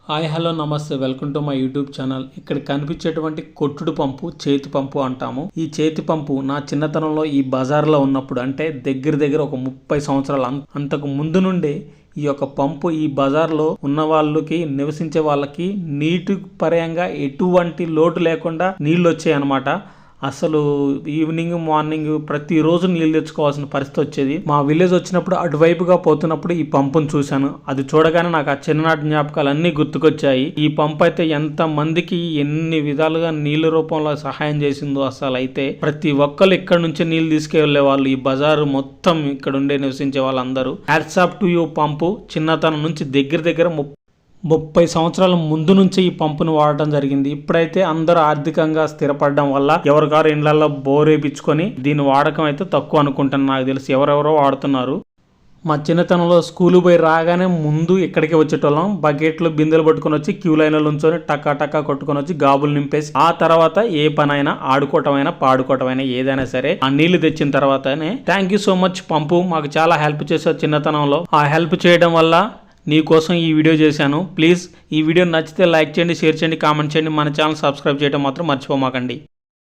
Hi hello నమస్తే welcome to my YouTube channel. ఇక్కడ కనిపించేటువంటి కొట్టుడు పంపు చేతి పంపు అంటాము. ఈ చేతి పంపు నా చిన్నతనంలో ఈ బజార్లో ఉన్నప్పుడు అంటే దగ్గర ఒక 30 సంవత్సరాలు అంతకు ముందు నుండి ఈ యొక్క పంపు ఈ బజార్లో ఉన్న వాళ్ళకి నివసించే వాళ్ళకి నీటి పరంగా ఎటువంటి లోటు లేకుండా నీళ్ళు వచ్చాయి అన్నమాట. అసలు ఈవినింగ్ మార్నింగ్ ప్రతిరోజు నీళ్ళు తెచ్చుకోవాల్సిన పరిస్థితి వచ్చేది. మా విలేజ్ వచ్చినప్పుడు అటువైపుగా పోతున్నప్పుడు ఈ పంపును చూశాను. అది చూడగానే నాకు ఆ చిన్ననాటి జ్ఞాపకాలు అన్నీ గుర్తుకొచ్చాయి. ఈ పంపు అయితే ఎంత మందికి ఎన్ని విధాలుగా నీళ్ళ రూపంలో సహాయం చేసిందో అసలు అయితే ప్రతి ఒక్కరు ఇక్కడ నుంచి నీళ్ళు తీసుకెళ్లే వాళ్ళు. ఈ బజారు మొత్తం ఇక్కడ ఉండే నివసించే వాళ్ళందరూ హ్యాట్స్ ఆఫ్ టు యూ పంపు. చిన్నతనం నుంచి దగ్గర 30 సంవత్సరాల ముందు నుంచి ఈ పంపును వాడటం జరిగింది. ఇప్పుడైతే అందరూ ఆర్థికంగా స్థిరపడడం వల్ల ఎవరికారు ఇండ్లలో బోర్ వేయించుకొని దీని వాడకం అయితే తక్కువ అనుకుంటాను. నాకు తెలిసి ఎవరెవరో వాడుతున్నారు. మా చిన్నతనంలో స్కూలు పోయి రాగానే ముందు ఇక్కడికి వచ్చేటోళ్ళం. బకెట్లు బిందెలు పట్టుకొని వచ్చి క్యూ లైన్లో నుంచొని టక్కా కొట్టుకొని వచ్చి గాబులు నింపేసి ఆ తర్వాత ఏ పనైనా ఆడుకోవటమైనా పాడుకోవటమైనా ఏదైనా సరే ఆ నీళ్లు తెచ్చిన తర్వాతనే థ్యాంక్ యూ సో మచ్ పంపు, మాకు చాలా హెల్ప్ చేశారు చిన్నతనంలో. ఆ హెల్ప్ చేయడం వల్ల నీ కోసం ఈ వీడియో చేశాను. ప్లీజ్ ఈ వీడియో నచ్చితే లైక్ చేయండి, షేర్ చేయండి, కామెంట్ చేయండి. మన ఛానల్ సబ్స్క్రైబ్ చేయడం మాత్రం మర్చిపోమాకండి.